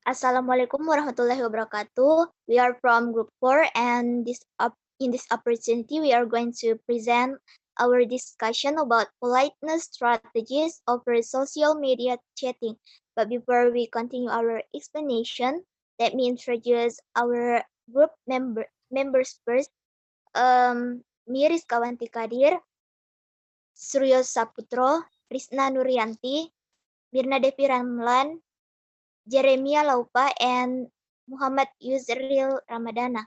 Assalamualaikum warahmatullahi wabarakatuh. We are from Group 4 and in this opportunity we are going to present our discussion about politeness strategies over social media chatting. But before we continue our explanation, let me introduce our group members first. Miris Kawanti Kadir, Suryo Saputro, Risna Nurianti, Mirna Devi Ramlan, Jeremia Laupa, and Muhammad Yusril Ramadana.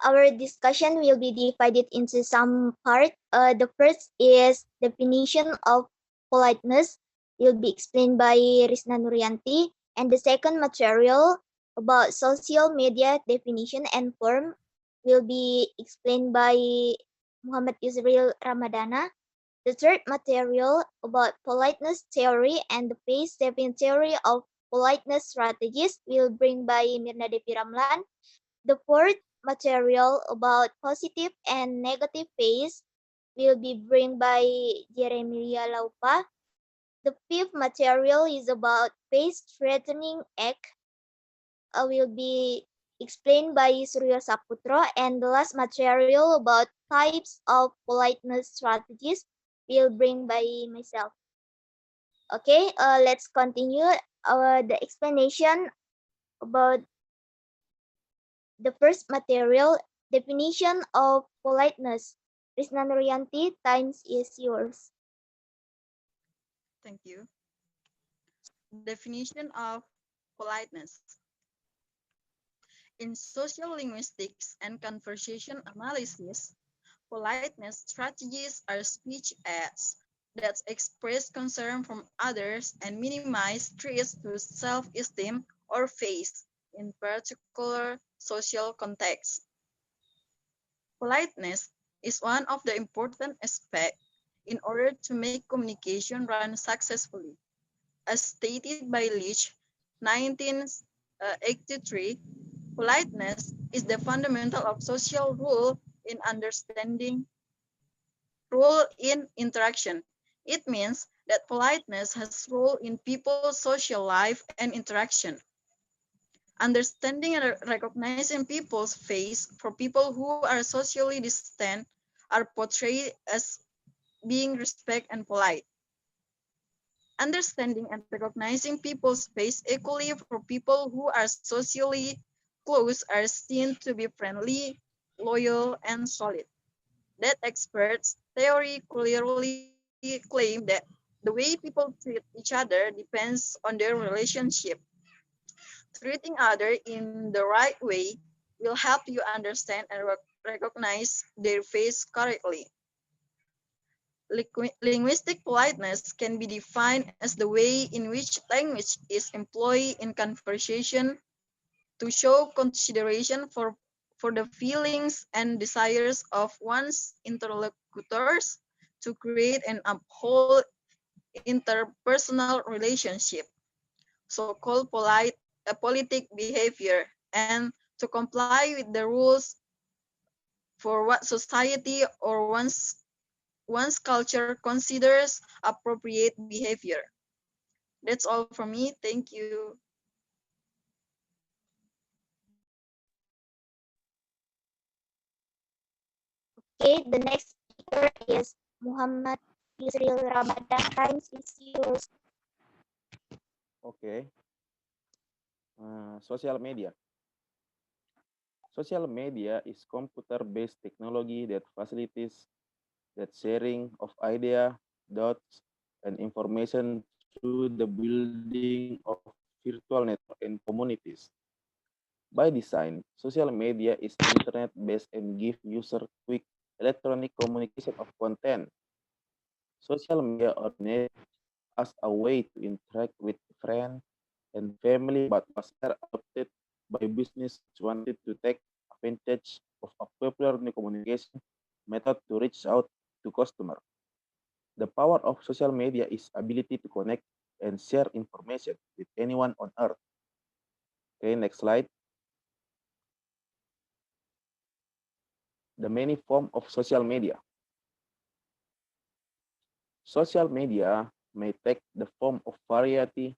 Our discussion will be divided into some parts. The first is definition of politeness will be explained by Risna Nurianti, and the second material about social media definition and form will be explained by Muhammad Yusril Ramadana. The third material about politeness theory and the phase-7 theory of politeness strategies will bring by Mirna Devi Ramlan. The fourth material about positive and negative phase will be bring by Jeremiah Laupa. The fifth material is about face-threatening act will be explained by Surya Saputro, and the last material about types of politeness strategies will bring by myself. Okay, let's continue the explanation about the first material, definition of politeness. Risna Nurianti, time is yours. Thank you. Definition of politeness. In social linguistics and conversation analysis, politeness strategies are speech aids that express concern from others and minimize threats to self-esteem or face in particular social contexts. Politeness is one of the important aspects in order to make communication run successfully. As stated by Leach, 1983, politeness is the fundamental of social rule in understanding role in interaction. It means that politeness has role in people's social life and interaction. Understanding and recognizing people's face for people who are socially distant are portrayed as being respect and polite. Understanding and recognizing people's face equally for people who are socially close are seen to be friendly, loyal, and solid. That experts' theory clearly claim that the way people treat each other depends on their relationship. Treating others in the right way will help you understand and recognize their face correctly. Linguistic politeness can be defined as the way in which language is employed in conversation to show consideration for the feelings and desires of one's interlocutors, to create and uphold interpersonal relationship, so-called politic behavior, and to comply with the rules for what society or one's culture considers appropriate behavior. That's all from me. Thank you. Okay, the next speaker is Muhammad Yusril Ramadan. Time is yours. Okay. Social media. Social media is computer-based technology that facilitates that sharing of idea, thoughts, and information through the building of virtual network and communities. By design, social media is internet-based and give user quick electronic communication of content. Social media originated as a way to interact with friends and family, but was later adopted by business which wanted to take advantage of a popular new communication method to reach out to customers. The power of social media is ability to connect and share information with anyone on earth. Okay, next slide. The many form of social media. Social media may take the form of variety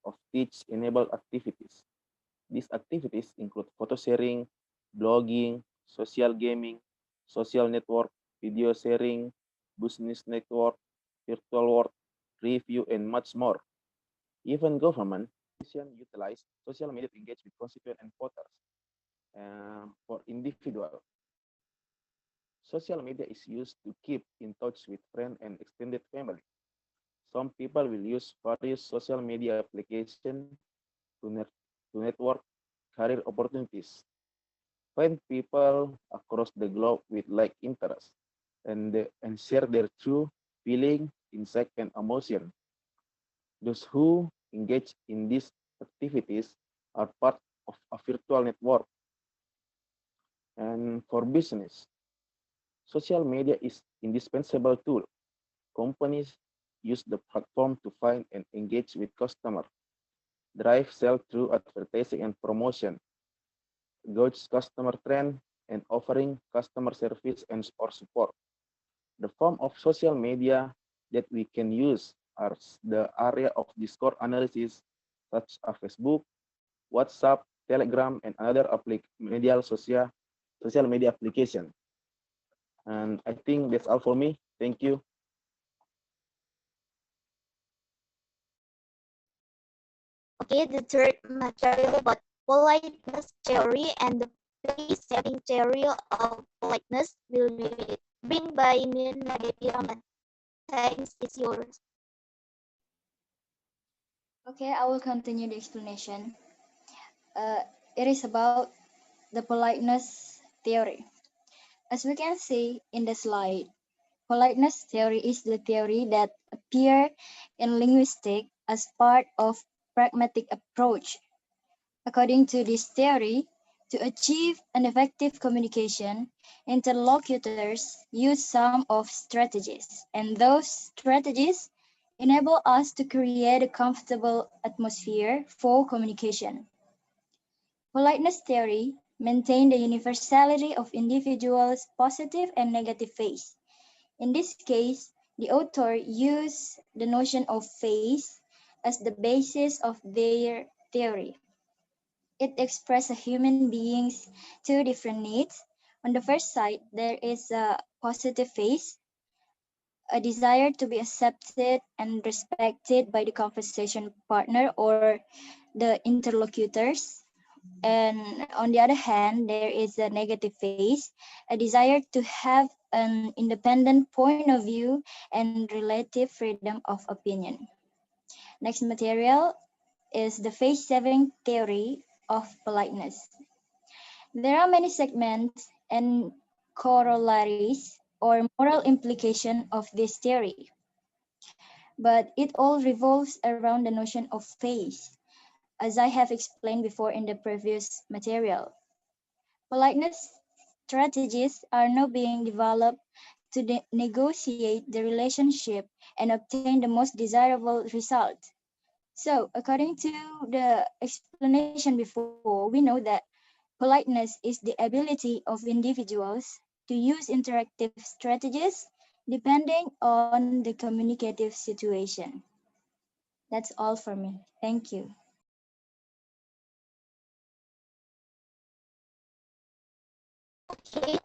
of teach-enabled activities. These activities include photo sharing, blogging, social gaming, social network, video sharing, business network, virtual work, review, and much more. Even government utilize social media to engage with constituents and voters. For individual, social media is used to keep in touch with friends and extended family. Some people will use various social media applications to, to network, career opportunities, find people across the globe with like interests, and share their true feeling, insight, and emotion. Those who engage in these activities are part of a virtual network. And for business, social media is indispensable tool. Companies use the platform to find and engage with customers, drive sales through advertising and promotion, gauge customer trend, and offering customer service and or support. The form of social media that we can use are the area of Discord analysis, such as Facebook, WhatsApp, Telegram, and other social media application. And I think that's all for me. Thank you. Okay, the third material about politeness theory and the face-saving theory of politeness will be bring by Nirna Devi Raman. Thanks, it's yours. Okay, I will continue the explanation. It is about the politeness theory. As we can see in the slide, politeness theory is the theory that appears in linguistics as part of pragmatic approach. According to this theory, to achieve an effective communication, interlocutors use some of strategies, and those strategies enable us to create a comfortable atmosphere for communication. Politeness theory maintains the universality of individuals' positive and negative face. In this case, the author used the notion of face as the basis of their theory. It expresses a human being's two different needs. On the first side, there is a positive face, a desire to be accepted and respected by the conversation partner or the interlocutors. And on the other hand, there is a negative phase, a desire to have an independent point of view and relative freedom of opinion. Next material is the phase-saving theory of politeness. There are many segments and corollaries or moral implication of this theory, but it all revolves around the notion of phase, as I have explained before in the previous material. Politeness strategies are now being developed to negotiate the relationship and obtain the most desirable result. So, according to the explanation before, we know that politeness is the ability of individuals to use interactive strategies depending on the communicative situation. That's all for me. Thank you. Okay,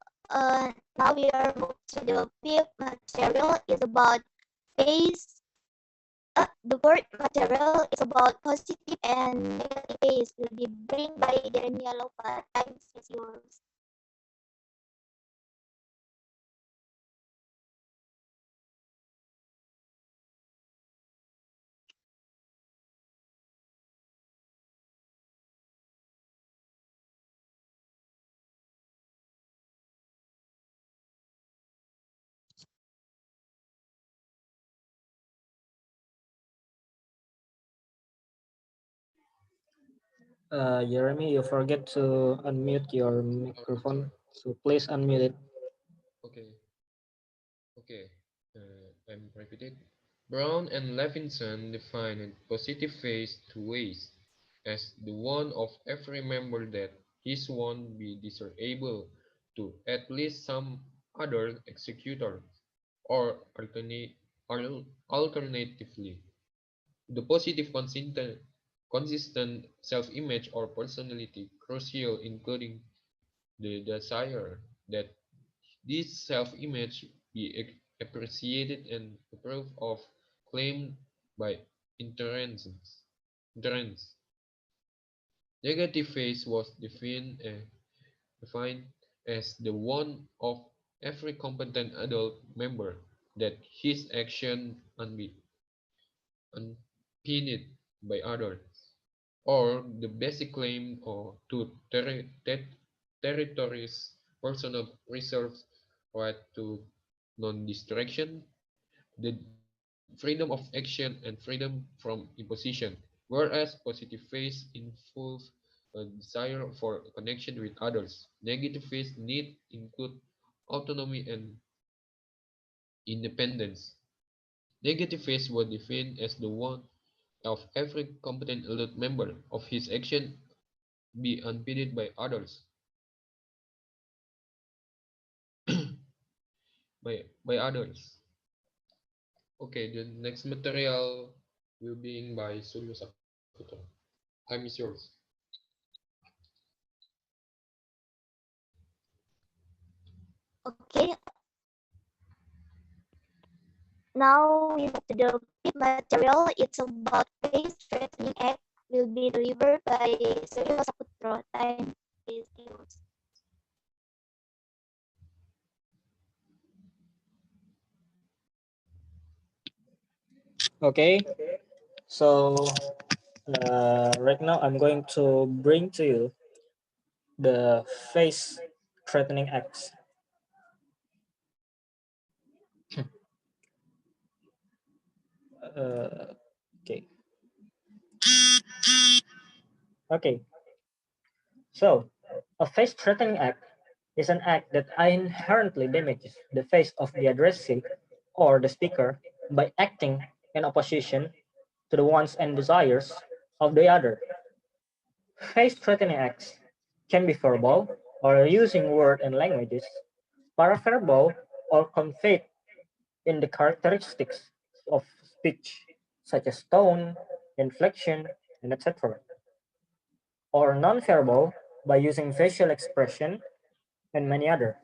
now we are moved to the fifth material is about face. The fourth material is about positive and negative face. Will be bring by Jeremiah Lopa. Thanks, is yours. Jeremy, you forget to unmute your microphone. So please unmute it. Okay, okay. I'm repeating. Brown and Levinson defined positive face two ways, as the one of every member that his won't be desirable to at least some other executor, or alternatively, the positive consistent consistent self-image or personality crucial, including the desire that this self-image be appreciated and approved of, claimed by interns. interns. Negative phase was defined as the one of every competent adult member that his action unpinned by others, or the basic claim or to territories personal reserves right to non-distraction, the freedom of action and freedom from imposition, whereas positive phase involves a desire for connection with others. Negative phase need include autonomy and independence. Negative phase was defined as the one of every competent adult member of his action be unpitted by others, by others. Okay, the next material will be by Suryo Saputra. Time is yours. Okay, now we move to the fifth material. It's about face threatening act will be delivered by Suryo Saputra. Time is yours. Okay, so right now I'm going to bring to you the face threatening acts. Uh, okay, okay. So a face threatening act is an act that inherently damages the face of the addressee or the speaker by acting in opposition to the wants and desires of the other. Face-threatening acts can be verbal or using words and languages, paraverbal or conveyed in the characteristics of speech, such as tone, inflection, and etc., or nonverbal by using facial expression and many other.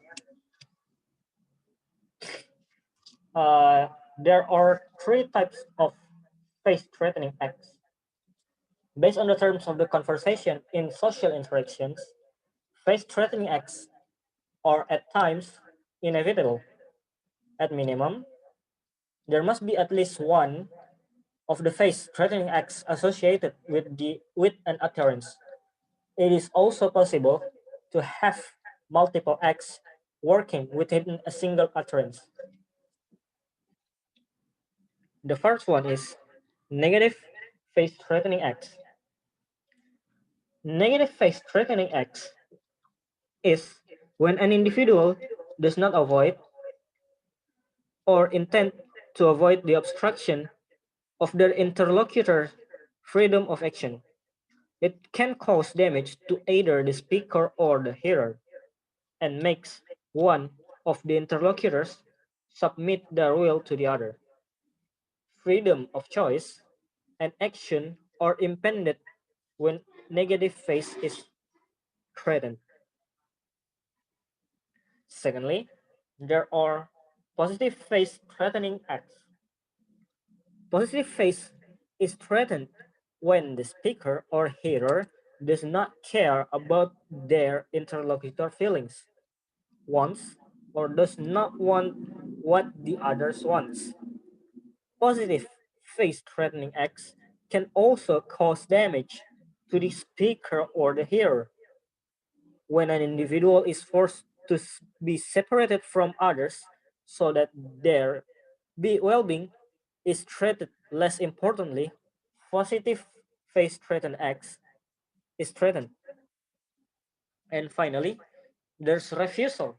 Uh, there are three types of face-threatening acts. Based on the terms of the conversation in social interactions, face-threatening acts are at times inevitable. At minimum, there must be at least one of the face-threatening acts associated with an utterance. It is also possible to have multiple acts working within a single utterance. The first one is negative face-threatening acts. Negative face-threatening acts is when an individual does not avoid or intend to avoid the obstruction of their interlocutor's freedom of action. It can cause damage to either the speaker or the hearer and makes one of the interlocutors submit their will to the other. Freedom of choice and action are impeded when negative face is threatened. Secondly, there are positive face threatening acts. Positive face is threatened when the speaker or hearer does not care about their interlocutor feelings, wants, or does not want what the others wants. Positive face threatening acts can also cause damage to the speaker or the hearer. When an individual is forced to be separated from others so that their well-being is treated less importantly, positive face threatened acts is threatened. And finally, there's refusal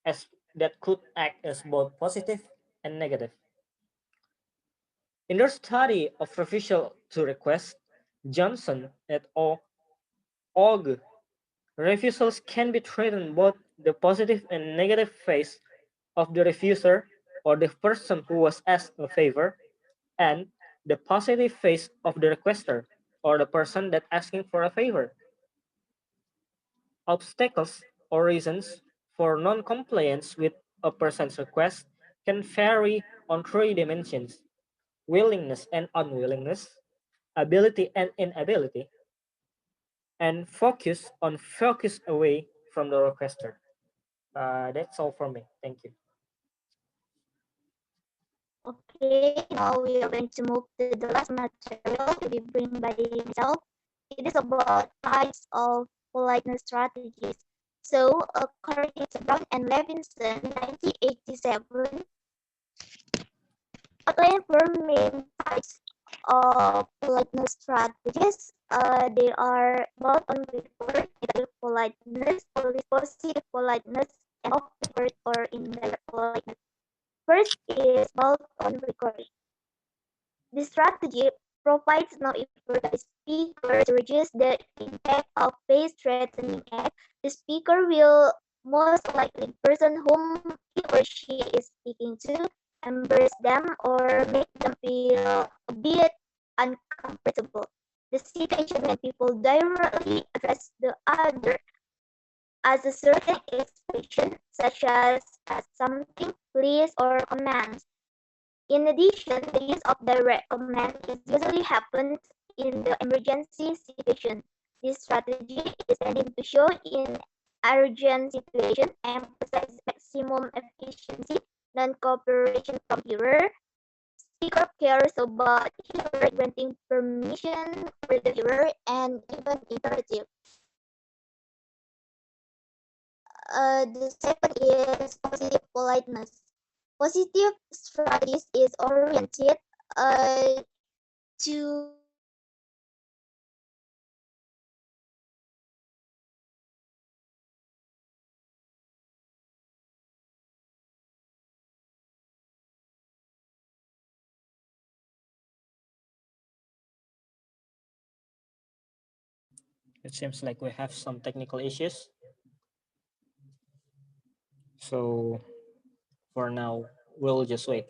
as that could act as both positive and negative. In their study of refusal to request, Johnson et al. Og, refusals can be threatened both the positive and negative face of the refuser or the person who was asked a favor and the positive face of the requester. or the person that asking for a favor. Obstacles or reasons for non-compliance with a person's request can vary on three dimensions: willingness and unwillingness, ability and inability, and focus away from the requester. That's all from me. Thank you. Okay, now we are going to move to the last material to be bring by myself. It is about types of politeness strategies. So, according to Brown and Levinson, 1987, outline four main types of politeness strategies. They are both on record, negative politeness, positive politeness, and off record or indirect politeness. First is both on record. This strategy provides no effort by the speaker to reduce the impact of face-threatening act. The speaker will most likely the person whom he or she is speaking to embarrass them or make them feel a bit uncomfortable. The situation when people directly address the other as a certain expression, such as something, please, or commands. In addition, the use of direct command is usually happens in the emergency situation. This strategy is tending to show in urgent situation, emphasize maximum efficiency, non-cooperation from hearer. Speaker cares about hearer granting permission for the hearer and even imperative. The second is positive politeness. Positive strategies is oriented to It seems like we have some technical issues. So for now, we'll just wait.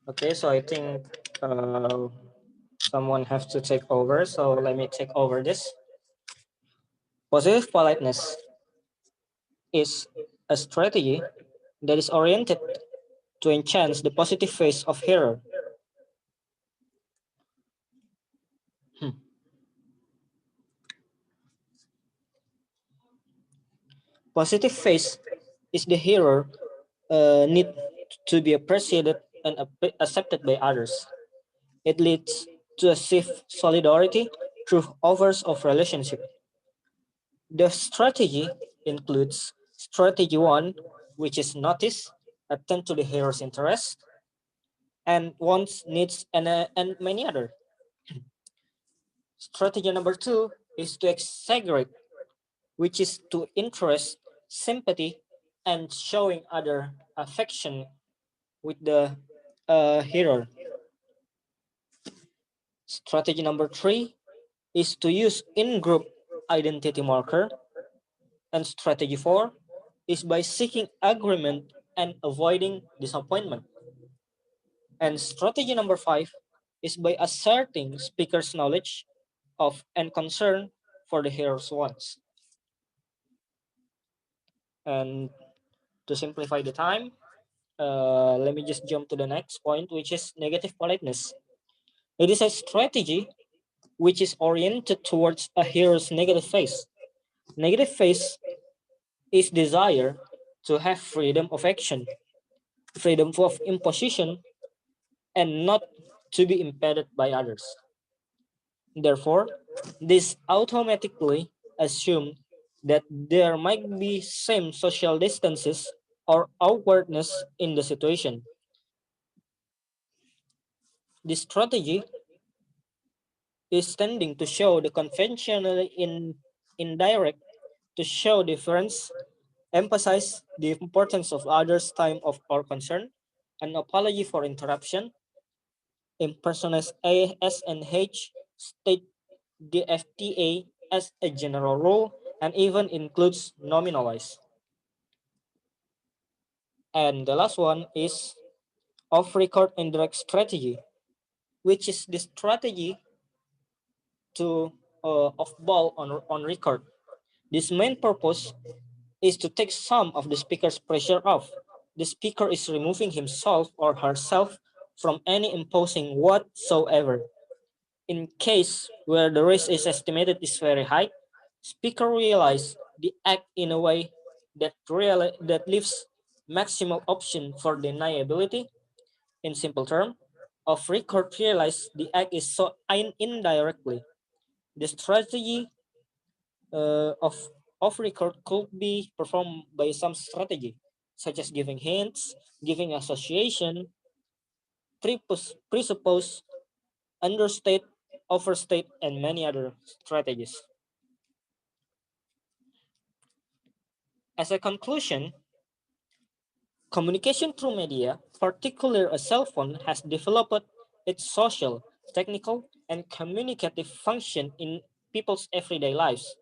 Okay, so I think someone has to take over. So let me take over this. Positive politeness is a strategy that is oriented to enhance the positive face of hearer. Hmm. Positive face is the hearer need to be appreciated and accepted by others. It leads to a safe solidarity through offers of relationship. The strategy includes strategy one, which is notice, attend to the hero's interest, and wants, needs, and many other. Strategy number two is to exaggerate, which is to interest, sympathy, and showing other affection with the hero. Strategy number three is to use in-group identity marker. And strategy four is by seeking agreement and avoiding disappointment. And strategy number five is by asserting speaker's knowledge of and concern for the hearer's wants. And to simplify the time, let me just jump to the next point, which is negative politeness. It is a strategy which is oriented towards a hearer's negative face. Negative face is desire to have freedom of action, freedom of imposition, and not to be impeded by others. Therefore, this automatically assumes that there might be some social distances or awkwardness in the situation. This strategy is tending to show the conventionally indirect to show difference, emphasize the importance of others' time of or concern, an apology for interruption, impersonate A, S, and H, state the FTA as a general rule, and even includes nominalize. And the last one is off-record indirect strategy, which is the strategy to of ball on record. This main purpose is to take some of the speaker's pressure off. The speaker is removing himself or herself from any imposing whatsoever. In case where the risk is estimated is very high, speaker realize the act in a way that leaves maximal option for deniability. In simple term, of record realize the act is so indirectly. The strategy of record could be performed by some strategy, such as giving hints, giving association, presuppose, understate, overstate, and many other strategies. As a conclusion, communication through media, particularly a cell phone, has developed its social, technical, and communicative function in people's everyday lives.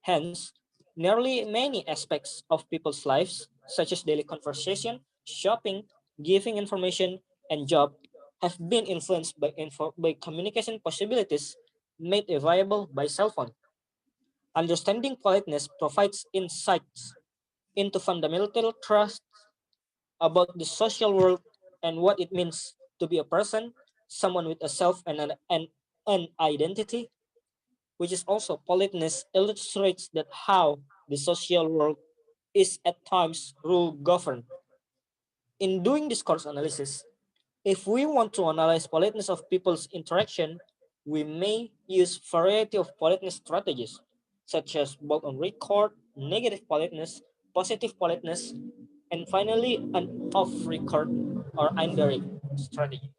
Hence, nearly many aspects of people's lives, such as daily conversation, shopping, giving information, and job, have been influenced by communication possibilities made available by cell phone. Understanding politeness provides insights into fundamental trust about the social world and what it means to be a person, someone with a self and an identity, which is also politeness illustrates that how the social world is at times rule governed. In doing discourse analysis, if we want to analyze politeness of people's interaction, we may use variety of politeness strategies, such as both on record, negative politeness, positive politeness, and finally an off-record or indirect strategy.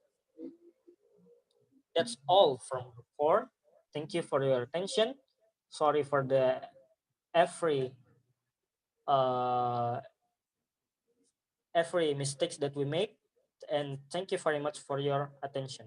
That's all from Group 4. Thank you for your attention. Sorry for the every uh, every mistakes that we make, and thank you very much for your attention.